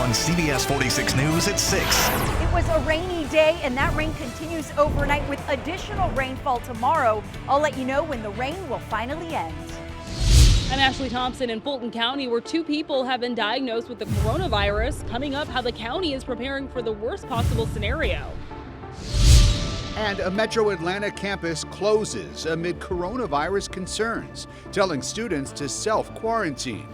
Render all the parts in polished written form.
on CBS 46 News at 6. It was a rainy day, and that rain continues overnight with additional rainfall tomorrow. I'll let you know when the rain will finally end. I'm Ashley Thompson in Fulton County, where 2 people have been diagnosed with the coronavirus. Coming up, how the county is preparing for the worst possible scenario. And a Metro Atlanta campus closes amid coronavirus concerns, telling students to self-quarantine.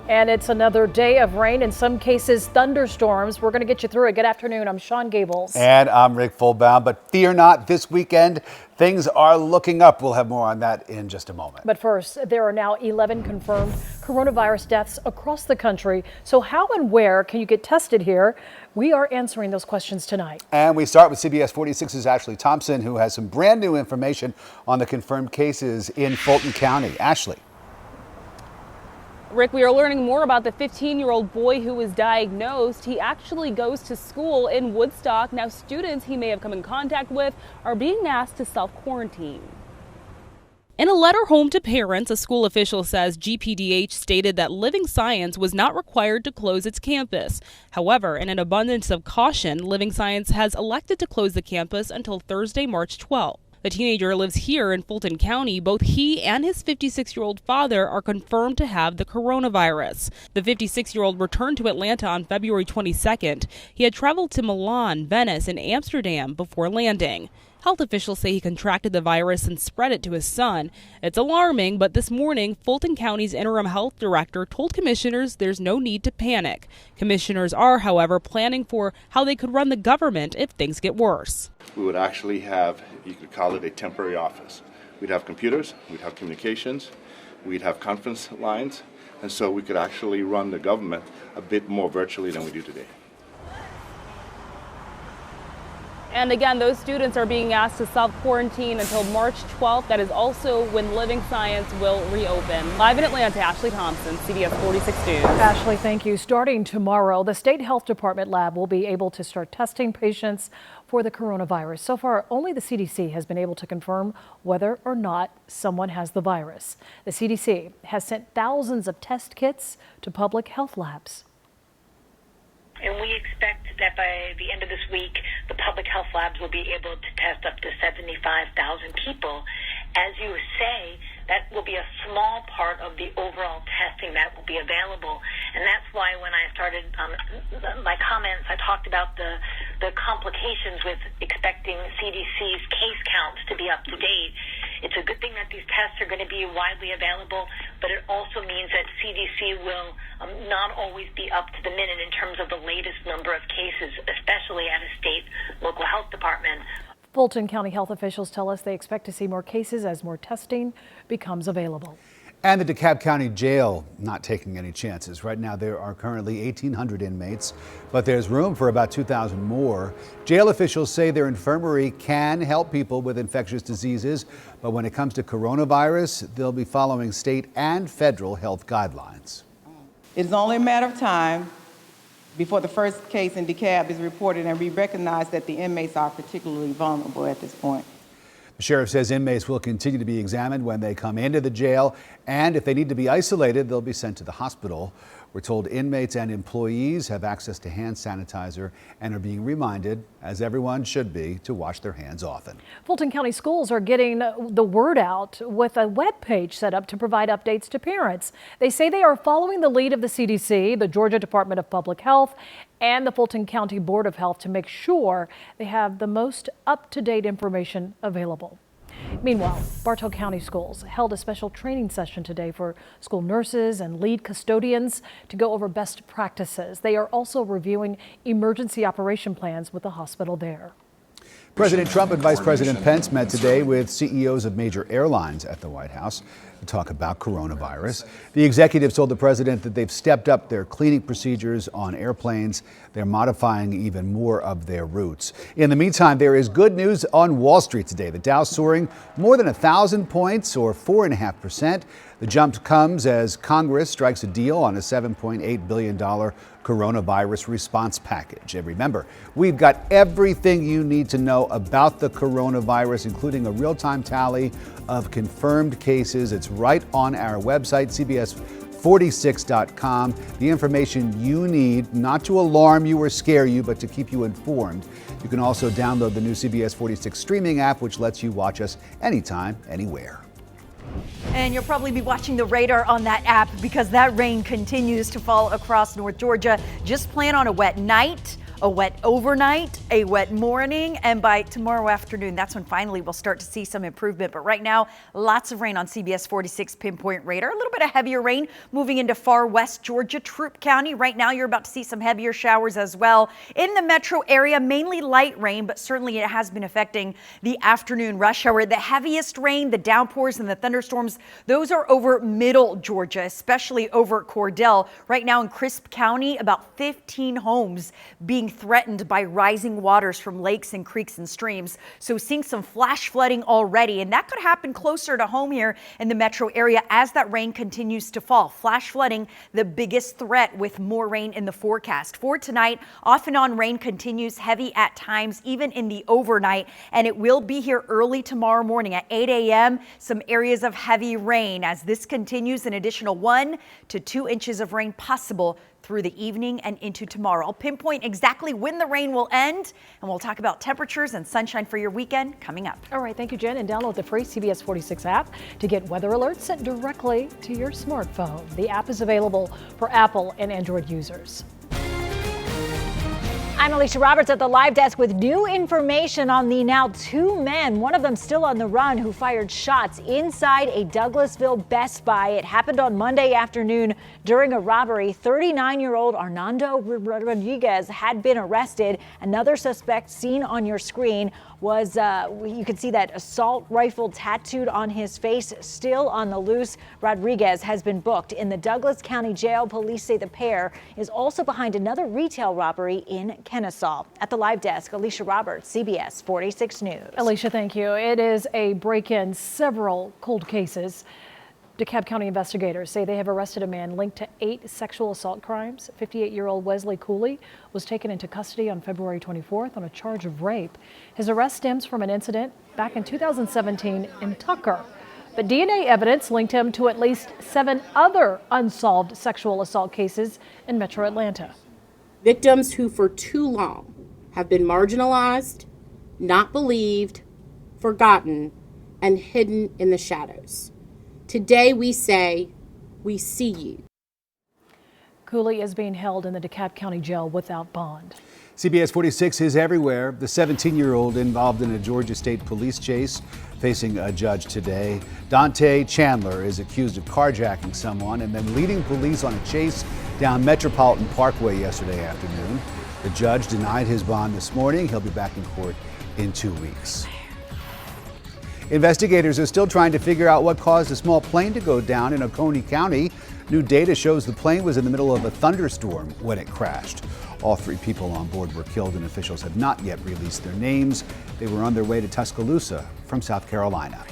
And it's another day of rain, in some cases thunderstorms. We're going to get you through it. Good afternoon. I'm Sean Gables. And I'm Rick Fullbaum. But fear not, this weekend, things are looking up. We'll have more on that in just a moment. But first, there are now 11 confirmed coronavirus deaths across the country. So how and where can you get tested here? We are answering those questions tonight. And we start with CBS 46's Ashley Thompson, who has some brand new information on the confirmed cases in Fulton County. Ashley. Rick, we are learning more about the 15-year-old boy who was diagnosed. He actually goes to school in Woodstock. Now, students he may have come in contact with are being asked to self-quarantine. In a letter home to parents, a school official says GPDH stated that Living Science was not required to close its campus. However, in an abundance of caution, Living Science has elected to close the campus until Thursday, March 12th. The teenager lives here in Fulton County. Both he and his 56-year-old father are confirmed to have the coronavirus. The 56-year-old returned to Atlanta on February 22nd. He had traveled to Milan, Venice, and Amsterdam before landing. Health officials say he contracted the virus and spread it to his son. It's alarming, but this morning, Fulton County's interim health director told commissioners there's no need to panic. Commissioners are, however, planning for how they could run the government if things get worse. We would actually have, you could call it a temporary office. We'd have computers, we'd have communications, we'd have conference lines, and so we could actually run the government a bit more virtually than we do today. And again, those students are being asked to self-quarantine until March 12th. That is also when Living Science will reopen. Live in Atlanta, Ashley Thompson, CBS 46 News. Ashley, thank you. Starting tomorrow, the State Health Department lab will be able to start testing patients for the coronavirus. So far, only the CDC has been able to confirm whether or not someone has the virus. The CDC has sent thousands of test kits to public health labs. And we expect that by the end of this week, the public health labs will be able to test up to 75,000 people. As you say, that will be a small part of the overall testing that will be available. And that's why when I started my comments, I talked about the complications with expecting CDC's case counts to be up to date. It's a good thing that these tests are going to be widely available, but it also means that CDC will not always be up to the minute in terms of the latest number of cases, especially at a state local health department. Fulton County health officials tell us they expect to see more cases as more testing becomes available. And the DeKalb County Jail not taking any chances. Right now there are currently 1,800 inmates, but there's room for about 2,000 more. Jail officials say their infirmary can help people with infectious diseases, but when it comes to coronavirus, they'll be following state and federal health guidelines. It's only a matter of time before the first case in DeKalb is reported, and we recognize that the inmates are particularly vulnerable at this point. The sheriff says inmates will continue to be examined when they come into the jail, and if they need to be isolated, they'll be sent to the hospital. We're told inmates and employees have access to hand sanitizer and are being reminded, as everyone should be, to wash their hands often. Fulton County schools are getting the word out with a web page set up to provide updates to parents. They say they are following the lead of the CDC, the Georgia Department of Public Health, and the Fulton County Board of Health to make sure they have the most up-to-date information available. Meanwhile, Bartow County Schools held a special training session today for school nurses and lead custodians to go over best practices. They are also reviewing emergency operation plans with the hospital there. President Trump and Vice President Pence met today with CEOs of major airlines at the White House to talk about coronavirus. The executives told the president that they've stepped up their cleaning procedures on airplanes. They're modifying even more of their routes. In the meantime, there is good news on Wall Street today. The Dow soaring more than 1,000 points, or 4.5%. The jump comes as Congress strikes a deal on a $7.8 billion coronavirus response package. And remember, we've got everything you need to know about the coronavirus, including a real-time tally of confirmed cases. It's right on our website, CBS CBS46.com. The information you need, not to alarm you or scare you, but to keep you informed. You can also download the new CBS 46 streaming app, which lets you watch us anytime, anywhere. And you'll probably be watching the radar on that app because that rain continues to fall across North Georgia. Just plan on a wet night, a wet overnight, a wet morning, and by tomorrow afternoon, that's when finally we'll start to see some improvement. But right now, lots of rain on CBS 46 pinpoint radar. A little bit of heavier rain moving into far west Georgia, Troup County. Right now, you're about to see some heavier showers as well. In the metro area, mainly light rain, but certainly it has been affecting the afternoon rush hour. The heaviest rain, the downpours and the thunderstorms, those are over middle Georgia, especially over Cordell. Right now in Crisp County, about 15 homes being threatened by rising waters from lakes and creeks and streams. So seeing some flash flooding already, and that could happen closer to home here in the metro area as that rain continues to fall. Flash flooding, the biggest threat with more rain in the forecast. For tonight, off and on rain continues, heavy at times, even in the overnight, and it will be here early tomorrow morning at 8 a.m. Some areas of heavy rain as this continues, an additional 1 to 2 inches of rain possible through the evening and into tomorrow. I'll pinpoint exactly when the rain will end, and we'll talk about temperatures and sunshine for your weekend coming up. All right, thank you, Jen, and download the free CBS 46 app to get weather alerts sent directly to your smartphone. The app is available for Apple and Android users. I'm Alicia Roberts at the live desk with new information on the now 2 men, one of them still on the run, who fired shots inside a Douglasville Best Buy. It happened on Monday afternoon during a robbery. 39-year-old Arnando Rodriguez had been arrested. Another suspect seen on your screen was, you can see that assault rifle tattooed on his face, still on the loose. Rodriguez has been booked in the Douglas County Jail. Police say the pair is also behind another retail robbery in Kennesaw. At the live desk, Alicia Roberts, CBS 46 News. Alicia, thank you. It is a break-in, several cold cases. DeKalb County investigators say they have arrested a man linked to 8 sexual assault crimes. 58-year-old Wesley Cooley was taken into custody on February 24th on a charge of rape. His arrest stems from an incident back in 2017 in Tucker. But DNA evidence linked him to at least 7 other unsolved sexual assault cases in Metro Atlanta. Victims who for too long have been marginalized, not believed, forgotten, and hidden in the shadows. Today we say, we see you. Cooley is being held in the DeKalb County Jail without bond. CBS 46 is everywhere. The 17-year-old involved in a Georgia State police chase facing a judge today. Dante Chandler is accused of carjacking someone and then leading police on a chase down Metropolitan Parkway yesterday afternoon. The judge denied his bond this morning. He'll be back in court in 2 weeks. Investigators are still trying to figure out what caused a small plane to go down in Oconee County. New data shows the plane was in the middle of a thunderstorm when it crashed. All 3 people on board were killed, and officials have not yet released their names. They were on their way to Tuscaloosa from South Carolina.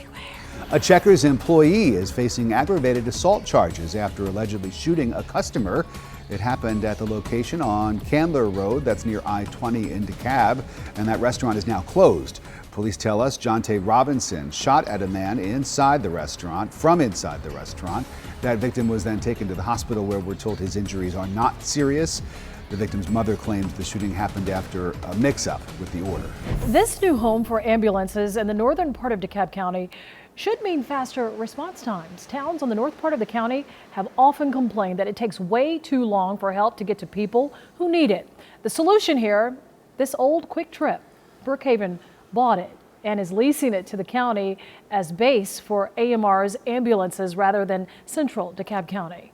A Checkers employee is facing aggravated assault charges after allegedly shooting a customer. It happened at the location on Candler Road, that's near I-20 in DeKalb, and that restaurant is now closed. Police tell us Jonte Robinson shot at a man inside the restaurant, from inside the restaurant. That victim was then taken to the hospital where we're told his injuries are not serious. The victim's mother claims the shooting happened after a mix-up with the order. This new home for ambulances in the northern part of DeKalb County should mean faster response times. Towns on the north part of the county have often complained that it takes way too long for help to get to people who need it. The solution here, this old Quick Trip. Brookhaven bought it and is leasing it to the county as base for AMR's ambulances rather than central DeKalb County.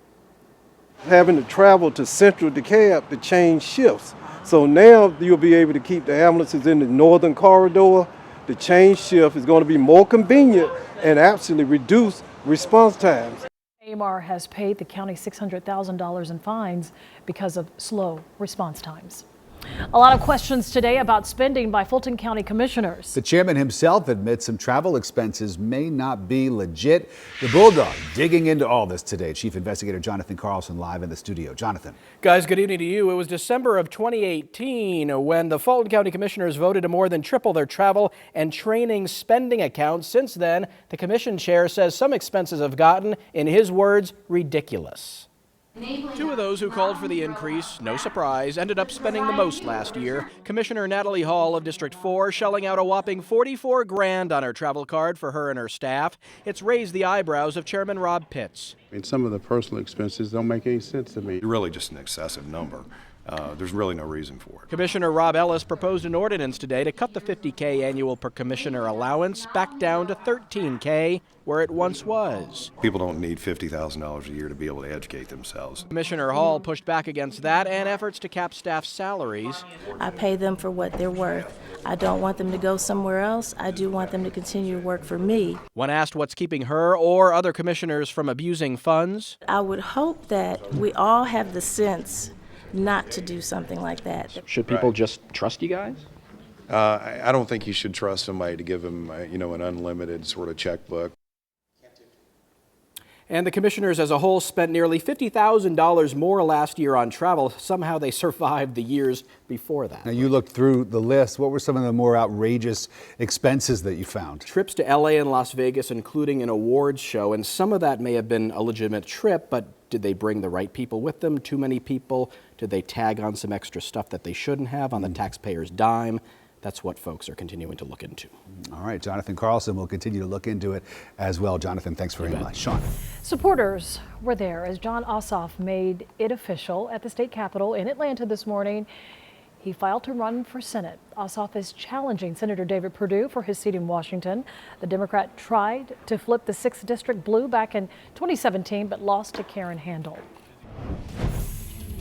Having to travel to central DeKalb to change shifts. So now you'll be able to keep the ambulances in the northern corridor. The change shift is going to be more convenient and actually reduce response times. AMR has paid the county $600,000 in fines because of slow response times. A lot of questions today about spending by Fulton County commissioners. The chairman himself admits some travel expenses may not be legit. The Bulldog digging into all this today. Chief Investigator Jonathan Carlson live in the studio. Jonathan. Guys, good evening to you. It was December of 2018 when the Fulton County commissioners voted to more than triple their travel and training spending accounts. Since then, the commission chair says some expenses have gotten, in his words, ridiculous. Two of those who called for the increase, no surprise, ended up spending the most last year. Commissioner Natalie Hall of District 4 shelling out a whopping $44 grand on her travel card for her and her staff. It's raised the eyebrows of Chairman Rob Pitts. Some of the personal expenses don't make any sense to me. Really just an excessive number. There's really no reason for it. Commissioner Rob Ellis proposed an ordinance today to cut the $50K annual per commissioner allowance back down to $13K, where it once was. People don't need $50,000 a year to be able to educate themselves. Commissioner Hall pushed back against that and efforts to cap staff salaries. I pay them for what they're worth. I don't want them to go somewhere else. I do want them to continue to work for me. When asked what's keeping her or other commissioners from abusing funds, I would hope that we all have the sense not to do something like that. Should people just trust you guys? I don't think you should trust somebody to give them, an unlimited sort of checkbook. And the commissioners as a whole spent nearly $50,000 more last year on travel. Somehow they survived the years before that. Now, you looked through the list. What were some of the more outrageous expenses that you found? Trips to LA and Las Vegas, including an awards show. And some of that may have been a legitimate trip, but did they bring the right people with them? Too many people? Did they tag on some extra stuff that they shouldn't have on the taxpayer's dime? That's what folks are continuing to look into. All right, Jonathan Carlson will continue to look into it as well. Jonathan, thanks very much. Sean. Supporters were there as Jon Ossoff made it official at the state capitol in Atlanta this morning. He filed to run for Senate. Ossoff is challenging Senator David Perdue for his seat in Washington. The Democrat tried to flip the 6th District blue back in 2017, but lost to Karen Handel.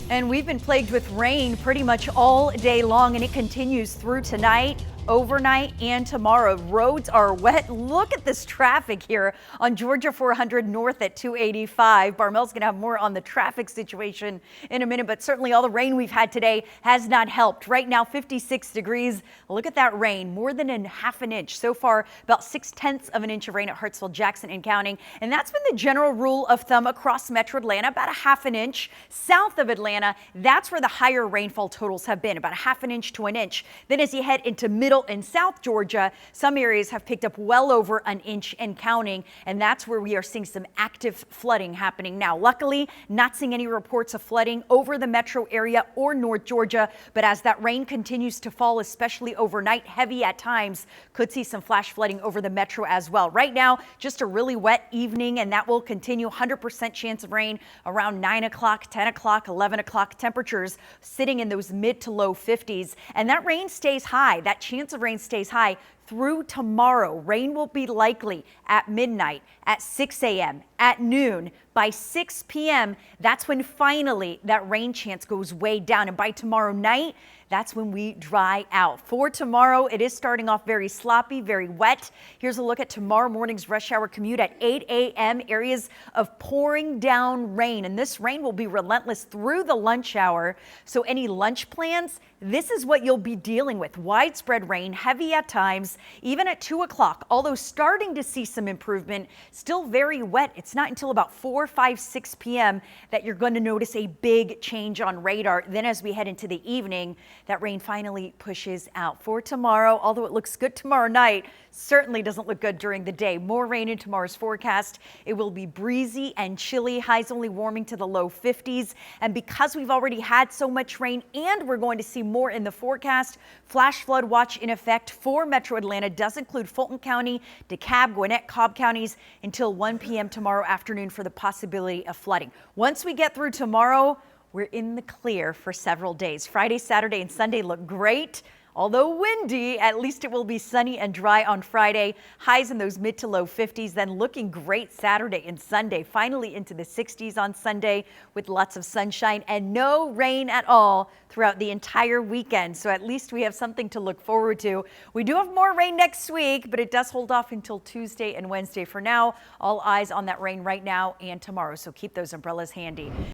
And we've been plagued with rain pretty much all day long, and it continues through tonight, overnight, and tomorrow. Roads are wet. Look at this traffic here on Georgia 400 north at 285. Barmel's going to have more on the traffic situation in a minute, but certainly all the rain we've had today has not helped. Right now, 56 degrees. Look at that rain, more than a half an inch. So far, about 6/10 of an inch of rain at Hartsville, Jackson, and counting. And that's been the general rule of thumb across Metro Atlanta, about a half an inch. South of Atlanta, that's where the higher rainfall totals have been, about a half an inch to an inch. Then as you head into middle and South Georgia, some areas have picked up well over an inch and counting, and that's where we are seeing some active flooding happening now. Luckily, not seeing any reports of flooding over the metro area or North Georgia, but as that rain continues to fall, especially overnight, heavy at times, could see some flash flooding over the metro as well. Right now, just a really wet evening, and that will continue. 100% chance of rain around 9 o'clock, 10 o'clock, 11 o'clock. Temperatures sitting in those mid to low 50s, and that rain stays high. That chance of rain stays high through tomorrow. Rain will be likely at midnight, at 6 a.m., at noon. By 6 p.m., that's when finally that rain chance goes way down. And by tomorrow night, that's when we dry out. For tomorrow, it is starting off very sloppy, very wet. Here's a look at tomorrow morning's rush hour commute at 8 a.m. Areas of pouring down rain, and this rain will be relentless through the lunch hour. So any lunch plans, this is what you'll be dealing with. Widespread rain, heavy at times, even at 2 o'clock, although starting to see some improvement, still very wet. It's not until about 4, 5, 6 p.m. that you're going to notice a big change on radar. Then as we head into the evening, that rain finally pushes out. For tomorrow, although it looks good tomorrow night, certainly doesn't look good during the day. More rain in tomorrow's forecast. It will be breezy and chilly, highs only warming to the low 50s. And because we've already had so much rain and we're going to see more in the forecast, flash flood watch in effect for Metro Atlanta does include Fulton County, DeKalb, Gwinnett, Cobb counties until 1 p.m. tomorrow afternoon for the possibility of flooding. Once we get through tomorrow, we're in the clear for several days. Friday, Saturday, and Sunday look great. Although windy, at least it will be sunny and dry on Friday. Highs in those mid to low 50s, then looking great Saturday and Sunday. Finally into the 60s on Sunday with lots of sunshine and no rain at all throughout the entire weekend. So at least we have something to look forward to. We do have more rain next week, but it does hold off until Tuesday and Wednesday. For now, all eyes on that rain right now and tomorrow. So keep those umbrellas handy.